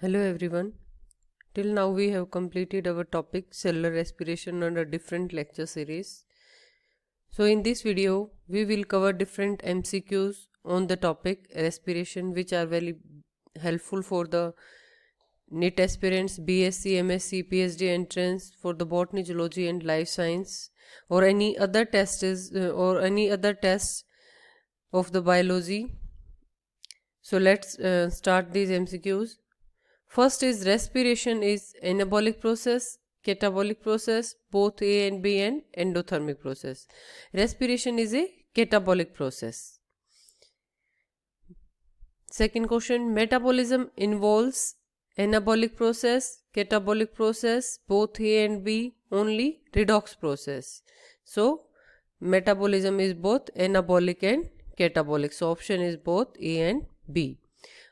Hello everyone. Till now we have completed our topic cellular respiration on a different lecture series. So in this video we will cover different MCQs on the topic respiration which are very helpful for the NEET aspirants, BSc, MSc, PhD entrance for the botany, zoology and life science or any other tests of the biology. So let's start these MCQs. First is respiration is anabolic process, catabolic process, both A and B, and endothermic process. Respiration is a catabolic process. Second question, metabolism involves anabolic process, catabolic process, both A and B, only redox process. So metabolism is both anabolic and catabolic. So option is both A and B.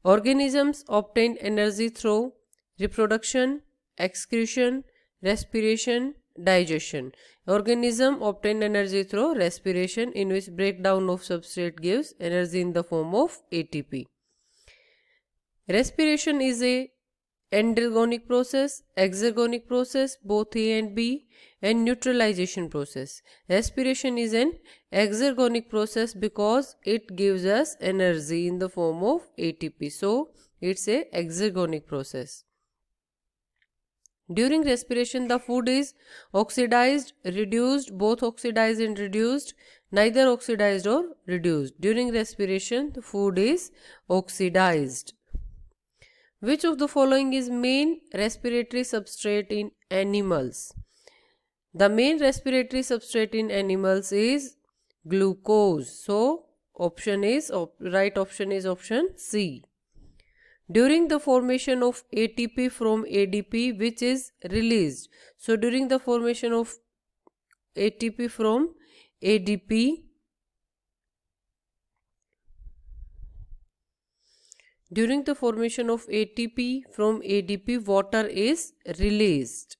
Organisms obtain energy through reproduction, excretion, respiration, digestion. Organism obtain energy through respiration, in which breakdown of substrate gives energy in the form of ATP. Respiration is a endergonic process, exergonic process, both A and B, and neutralization process. Respiration is an exergonic process because it gives us energy in the form of ATP. So, it's a exergonic process. During respiration, the food is oxidized, reduced, both oxidized and reduced, neither oxidized or reduced. During respiration, the food is oxidized. Which of the following is main respiratory substrate in animals? The main respiratory substrate in animals is glucose. So, right option is option C. During the formation of ATP from ADP, which is released. So, during the formation of ATP from ADP, during the formation of ATP from ADP, water is released.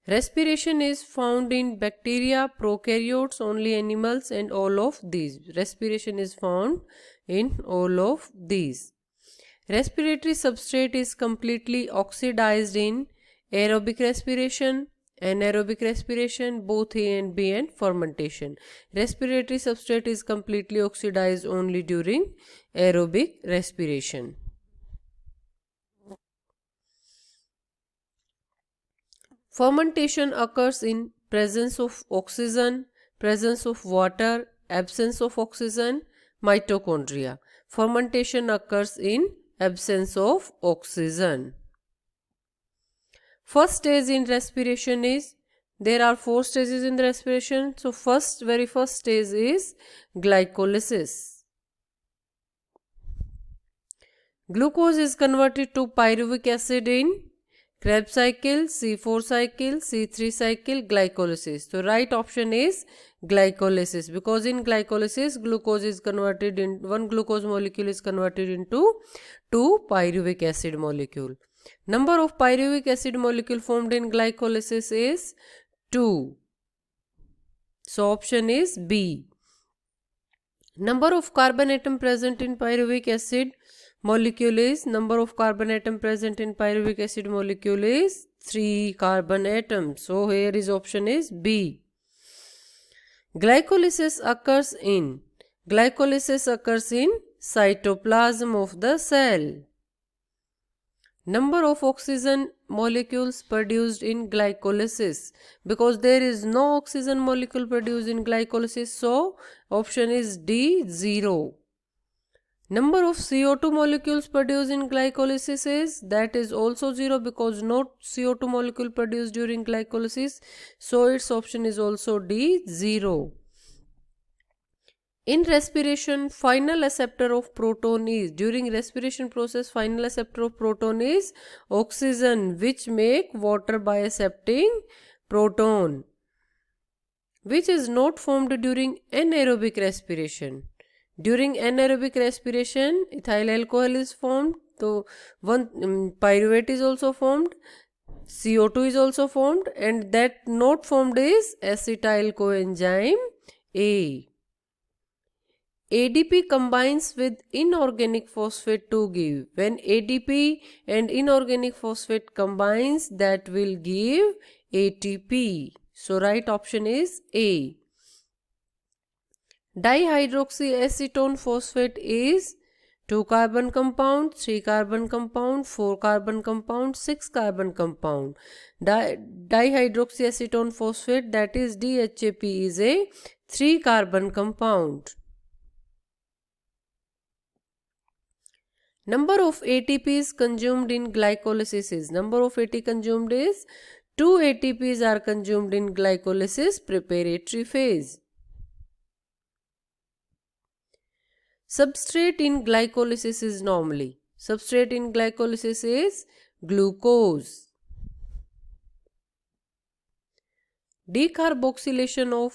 Respiration is found in bacteria, prokaryotes, only animals, and all of these. Respiration is found in all of these. Respiratory substrate is completely oxidized in aerobic respiration, anaerobic respiration, both A and B, and fermentation. Respiratory substrate is completely oxidized only during aerobic respiration. Fermentation occurs in presence of oxygen, presence of water, absence of oxygen, mitochondria. Fermentation occurs in absence of oxygen. First stage in respiration is, there are 4 stages in the respiration. So very first stage is glycolysis. Glucose is converted to pyruvic acid in Krebs cycle, C4 cycle, C3 cycle, glycolysis. So right option is glycolysis, because in glycolysis glucose is converted in, one glucose molecule is converted into 2 pyruvic acid molecule. Number of pyruvic acid molecule formed in glycolysis is 2. So option is B. Number of carbon atom present in pyruvic acid molecule is, number of carbon atom present in pyruvic acid molecule is 3 carbon atoms. So here is option is B. Glycolysis occurs in cytoplasm of the cell. Number of oxygen molecules produced in glycolysis, because there is no oxygen molecule produced in glycolysis, so option is D, 0. Number of CO2 molecules produced in glycolysis is, that is also 0, because no CO2 molecule produced during glycolysis, so its option is also D, 0. In respiration, final acceptor of proton is, during respiration process, final acceptor of proton is oxygen, which make water by accepting proton, which is not formed during anaerobic respiration. During anaerobic respiration, ethyl alcohol is formed, so one pyruvate is also formed, CO2 is also formed, and that not formed is acetyl coenzyme A. ADP combines with inorganic phosphate to give. When ADP and inorganic phosphate combines, that will give ATP. So right option is A. Dihydroxyacetone phosphate is 2 carbon compound, 3 carbon compound, 4 carbon compound, 6 carbon compound. Dihydroxyacetone phosphate, that is DHAP, is a 3 carbon compound. Number of ATPs consumed in glycolysis is, number of ATP consumed is 2 ATPs are consumed in glycolysis preparatory phase. Substrate in glycolysis is normally, substrate in glycolysis is glucose. Decarboxylation of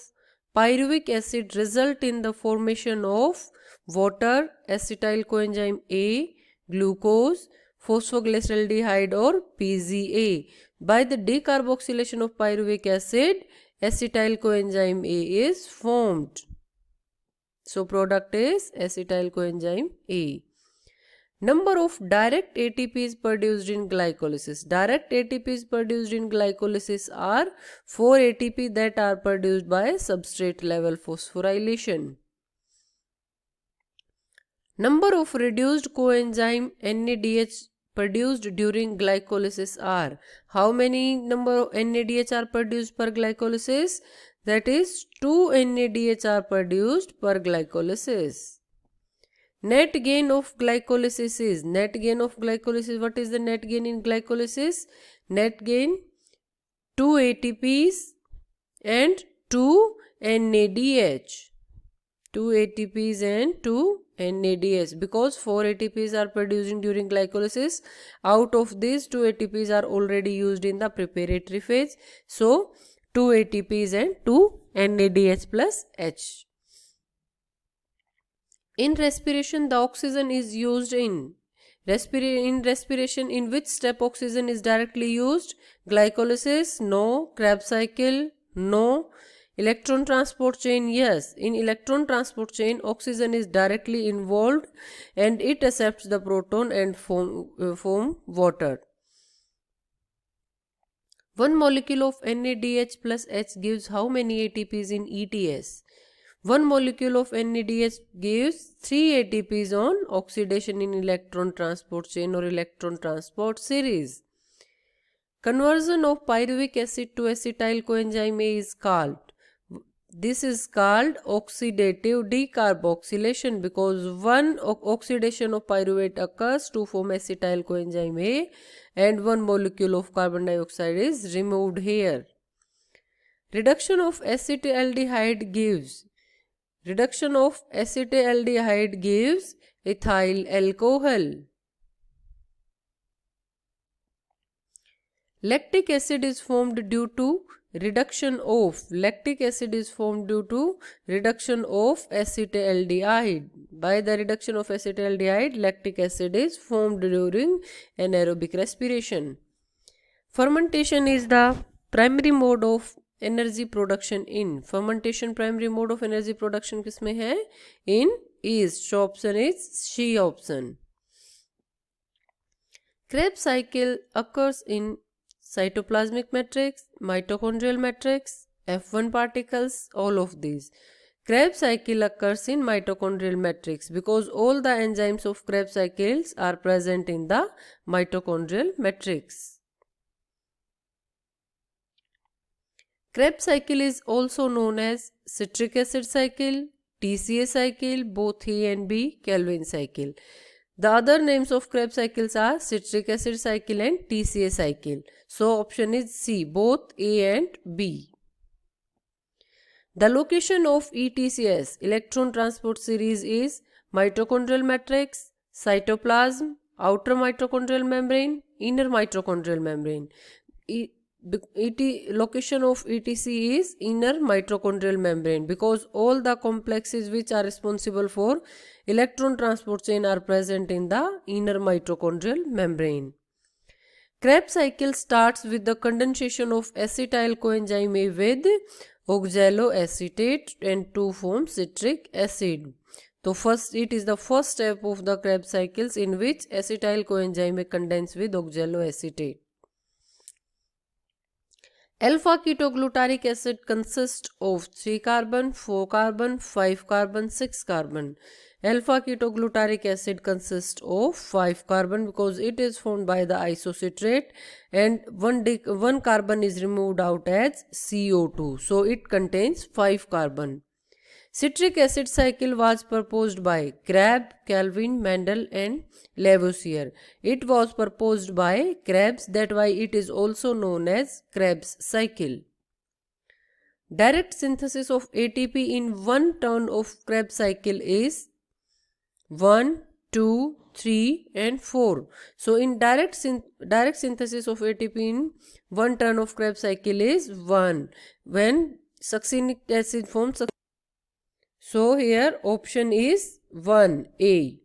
pyruvic acid result in the formation of water, acetyl coenzyme A, glucose, phosphoglyceraldehyde or PGA. By the decarboxylation of pyruvic acid, acetyl coenzyme A is formed. So product is acetyl coenzyme A. Number of direct ATPs produced in glycolysis. Direct ATPs produced in glycolysis are 4 ATP that are produced by substrate level phosphorylation. Number of reduced coenzyme NADH produced during glycolysis are, how many number of NADH are produced per glycolysis? That is 2 NADH are produced per glycolysis. Net gain of glycolysis is, net gain of glycolysis, what is the net gain in glycolysis? Net gain 2 ATPs and 2 NADH. 2 ATPs and 2 NADH, because 4 ATPs are producing during glycolysis. Out of these, 2 ATPs are already used in the preparatory phase. So 2 ATPs and 2 NADH plus H. In respiration, the oxygen is used in respiration. In which step oxygen is directly used? Glycolysis? No. Krebs cycle? No. Electron transport chain? Yes. In electron transport chain, oxygen is directly involved and it accepts the proton and form water. One molecule of NADH plus H gives how many ATPs in ETS? One molecule of NADH gives 3 ATPs on oxidation in electron transport chain or electron transport series. Conversion of pyruvic acid to acetyl coenzyme A is called, this is called oxidative decarboxylation, because one oxidation of pyruvate occurs to form acetyl coenzyme A and one molecule of carbon dioxide is removed here. Reduction of acetaldehyde gives, reduction of acetaldehyde gives ethyl alcohol. Lactic acid is formed due to reduction of, lactic acid is formed due to reduction of acetaldehyde. By the reduction of acetaldehyde, lactic acid is formed during anaerobic respiration. Fermentation is the primary mode of energy production in, fermentation primary mode of energy production किसमें है? In yeast. So option is C option. Krebs cycle occurs in cytoplasmic matrix, mitochondrial matrix, F1 particles, all of these. Krebs cycle occurs in mitochondrial matrix because all the enzymes of Krebs cycles are present in the mitochondrial matrix. Krebs cycle is also known as citric acid cycle, TCA cycle, both A and B, Calvin cycle. The other names of Krebs cycles are citric acid cycle and TCA cycle. So option is C, both A and B. The location of ETCS, electron transport series, is mitochondrial matrix, cytoplasm, outer mitochondrial membrane, inner mitochondrial membrane. Location of ETC is inner mitochondrial membrane because all the complexes which are responsible for electron transport chain are present in the inner mitochondrial membrane. Krebs cycle starts with the condensation of acetyl coenzyme A with oxaloacetate and to form citric acid. So first, it is the first step of the Krebs cycles in which acetyl coenzyme condense with oxaloacetate. Alpha ketoglutaric acid consists of 3 carbon, 4 carbon, 5 carbon, 6 carbon. Alpha ketoglutaric acid consists of 5 carbon because it is formed by the isocitrate, and one carbon is removed out as CO2. So it contains 5 carbon. Citric acid cycle was proposed by Crabbe, Kelvin, Mendel and Lavoisier. It was proposed by Krebs, that's why it is also known as Krebs cycle. Direct synthesis of ATP in one turn of Krebs cycle is 1, 2, 3 and 4. So in direct synthesis of ATP in one turn of Krebs cycle is 1 when succinic acid forms. So here option is 1A.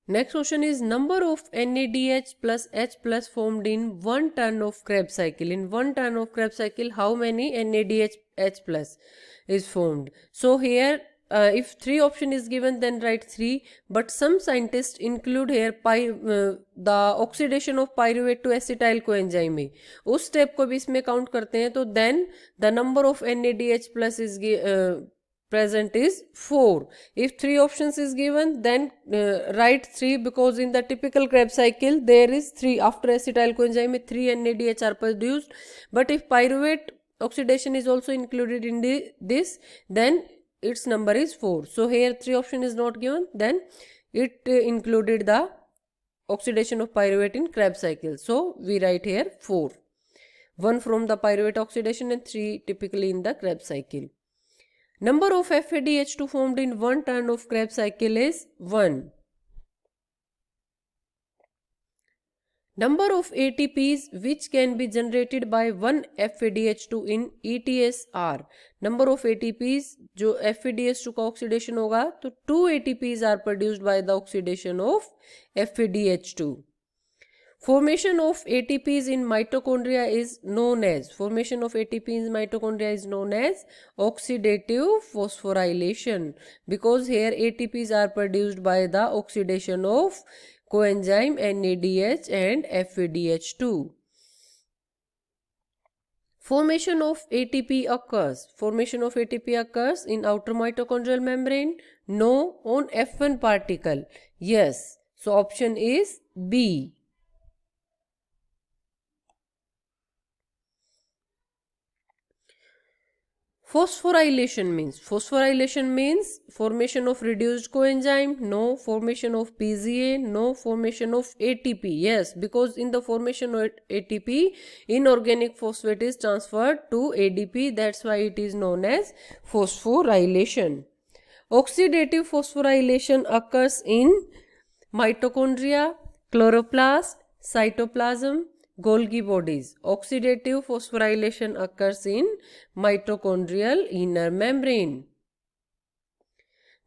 Next question is number of NADH plus H plus formed in one turn of Krebs cycle. In one turn of Krebs cycle, how many NADH H plus is formed? So here if 3 option is given, then write 3, but some scientists include here the oxidation of pyruvate to acetyl coenzyme. उस step को भी इसमें count करते हैं, तो then the number of NADH plus is present is 4. If 3 options is given, then write 3 because in the typical Krebs cycle there is 3 after acetyl coenzyme 3 NADH are produced, but if pyruvate oxidation is also included in this, then its number is 4. So here 3 option is not given, then it included the oxidation of pyruvate in Krebs cycle. So we write here 4. 1 from the pyruvate oxidation and 3 typically in the Krebs cycle. Number of FADH2 formed in one turn of Krebs cycle is 1. Number of ATPs which can be generated by one FADH2 in ETS are. Number of ATPs जो FADH2 का oxidation होगा तो 2 ATPs are produced by the oxidation of FADH2. Formation of ATPs in mitochondria is known as oxidative phosphorylation, because here ATPs are produced by the oxidation of coenzyme NADH and FADH2. Formation of ATP occurs in outer mitochondrial membrane. No. On F1 particle. Yes. So option is B. Phosphorylation means formation of reduced coenzyme. No. Formation of PGA. No. Formation of ATP. Yes, because in the formation of ATP, inorganic phosphate is transferred to ADP. That's why it is known as phosphorylation. Oxidative phosphorylation occurs in mitochondria, chloroplast, cytoplasm, Golgi bodies. Oxidative phosphorylation occurs in mitochondrial inner membrane.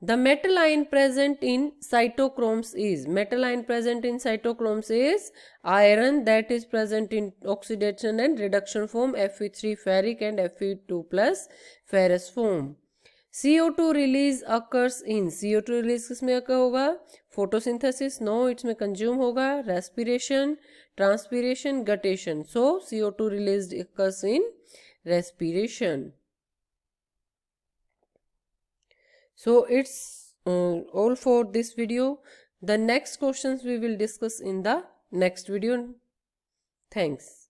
The metal ion present in cytochromes is iron, that is present in oxidation and reduction form Fe3 ferric and Fe2 plus ferrous form. CO2 release occurs in CO2 release किसमें occur होगा? Photosynthesis. No, इसमें consume होगा. Respiration, transpiration, guttation. So CO2 released occurs in respiration. So it's all for this video. The next questions we will discuss in the next video. Thanks.